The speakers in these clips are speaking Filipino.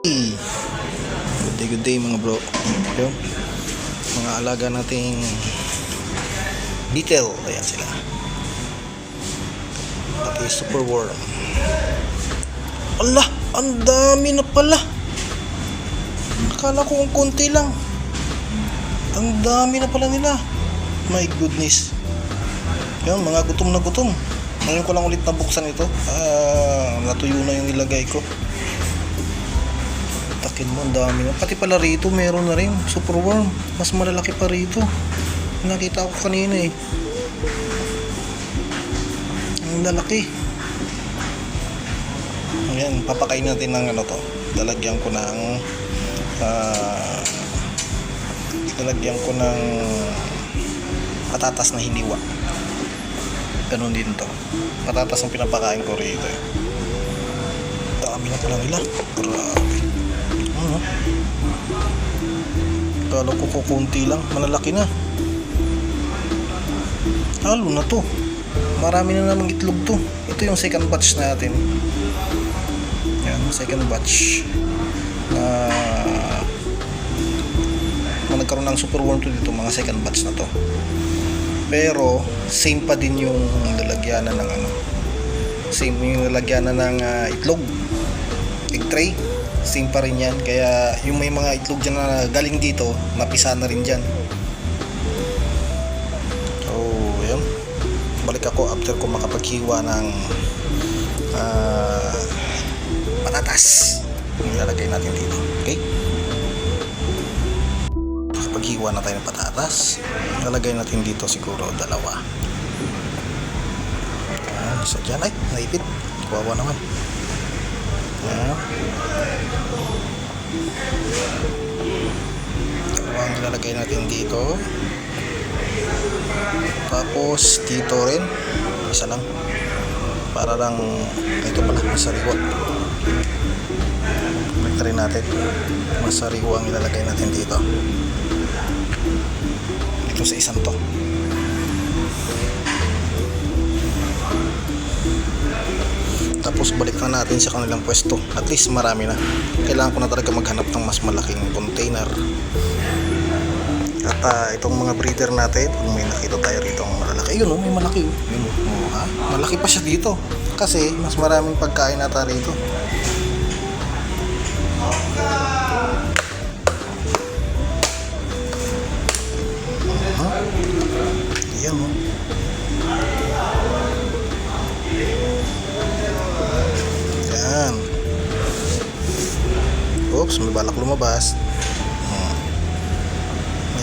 Good day mga bro. Yun, mga alaga nating beetle. Ayan sila. Pati super worm. Allah, ang dami na pala. Akala ko ang konti lang. Ang dami na pala nila. My goodness. Yan, mga gutom na gutom. Ngayon ko lang ulit nabuksan ito. Natuyo na yung nilagay ko. Takin mo, ang dami na. Pati pala rito, meron na rin super worm. Mas malalaki pa rito. Nakita ko kanina eh. Ang lalaki. Ayan, papakain natin ng ano to. Lalagyan ko ng patatas na hiniwa. Ganun din to. Patatas ang pinapakain ko rito eh. Dami na pala nila. Grabe. Ano? Kala ko kukunti lang. Malalaki na. Halo na to. Marami na namang itlog to. Ito yung second batch natin. Yan, second batch. Nagkaroon ng super worm to dito, mga second batch na to. Pero same pa din yung lalagyanan ng ano. Same yung lalagyanan ng itlog. Egg tray. Same pa rin yan. Kaya yung may mga itlog dyan na galing dito, napisa na rin dyan. So, yun. Balik ako after ko makapaghiwa ng patatas. Ilalagay natin dito. Okay? Paghiwa na tayo ng patatas, ilalagay natin dito siguro dalawa. Isa dyan. Ay, naipit. Kawawa naman. Dalawang ilalagay natin dito. Tapos dito rin isa lang. Para lang ito pala, masariwa. Balik rin natin. Masariwa ang ilalagay natin dito. Ito sa isang to. Tapos balik na natin sa kanilang pwesto. At least marami na. Kailangan ko na talaga maghanap ng mas malaking container. At itong mga breeder natin, kung may nakita tayo rito ang malalaki. Ayun may malaki. Yun, malaki pa siya dito. Kasi mas maraming pagkain nata rito. Ayan Yan. Oops, may balak lumabas.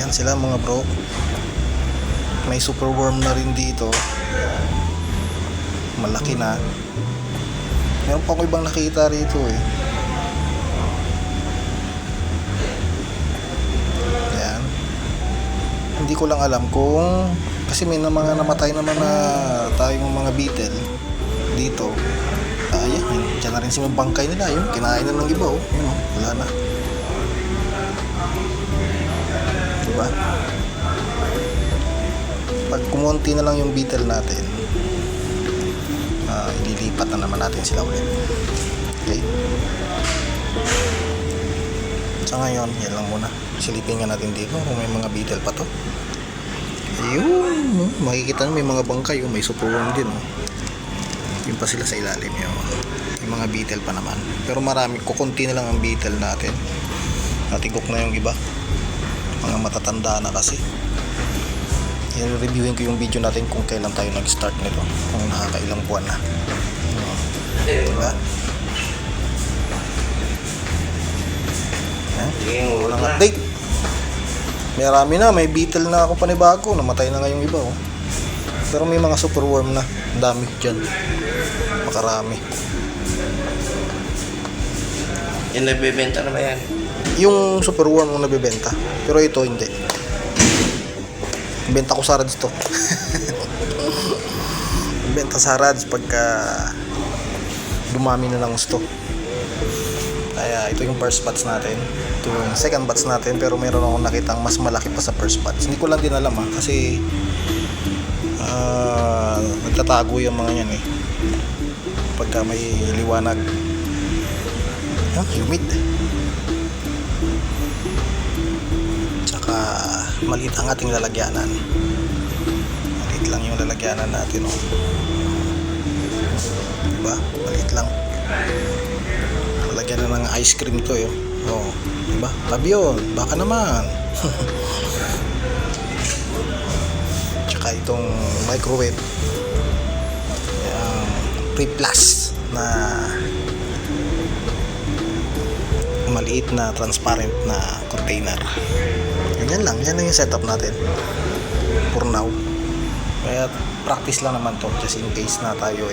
Yan sila mga bro. May super worm na rin dito. Malaki na. Meron pa ako ibang nakita rito eh. Yan. Hindi ko lang alam kung kasi may mga namatay naman na tayong mga beetle dito. Ayan, dyan na rin si mga bangkay nila. Yun, kinain na ng iba oh. Yun oh, wala na. Diba? Pag kumonti na lang yung beetle natin, ililipat na naman natin sila ulit. Okay? So ngayon, yan lang muna. Silipin nga natin dito kung may mga beetle pa to. Ayun, makikita nyo may mga bangkay, may super worm din. Yun pa sila sa ilalim yun. Yung mga beetle pa naman. Pero marami, kukunti na lang ang beetle natin. Natigok na yung iba. Mga matatanda na kasi. I-reviewin ko yung video natin kung kailan tayo nag-start nito. Kung nakakailang buwan na. Diba? Walang update. Marami na, may beetle na ako panibago. Namatay na nga yung iba oh. Pero may mga super worm na. Dami dyan. Makarami. Yung nagbebenta na ba yan? Yung super worm ang nabibenta. Pero ito hindi. Benta ko sa Rads to. Benta sa Rads pagka dumami na ng gusto. Kaya ito yung first batch natin. Ito yung second batch natin. Pero mayroon akong nakitang mas malaki pa sa first batch. Hindi ko lang din alam kasi nagtatago yung mga yan eh pagka may liwanag. Humid. Tsaka maliit ang ating lalagyanan. Maliit lang yung lalagyanan natin, oh. Diba? Maliit lang. Lalagyan na ng ice cream to, eh. Oh, diba? Pabiyon, baka naman. Tsaka itong microwave, Pre Plus na maliit na transparent na container. Ganyan lang, yan lang yung setup natin for now. Kaya practice lang naman to, just in case na tayo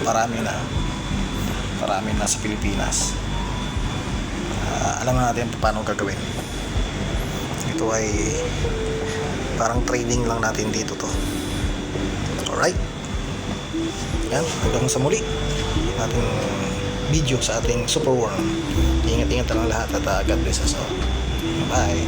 parami na sa Pilipinas. Alam na natin paano gagawin. Ito ay parang training lang natin dito to. Alright, yan, hanggang sa muli ating video sa ating Super Worm. Ingat-ingat lang lahat at God bless us all. Bye.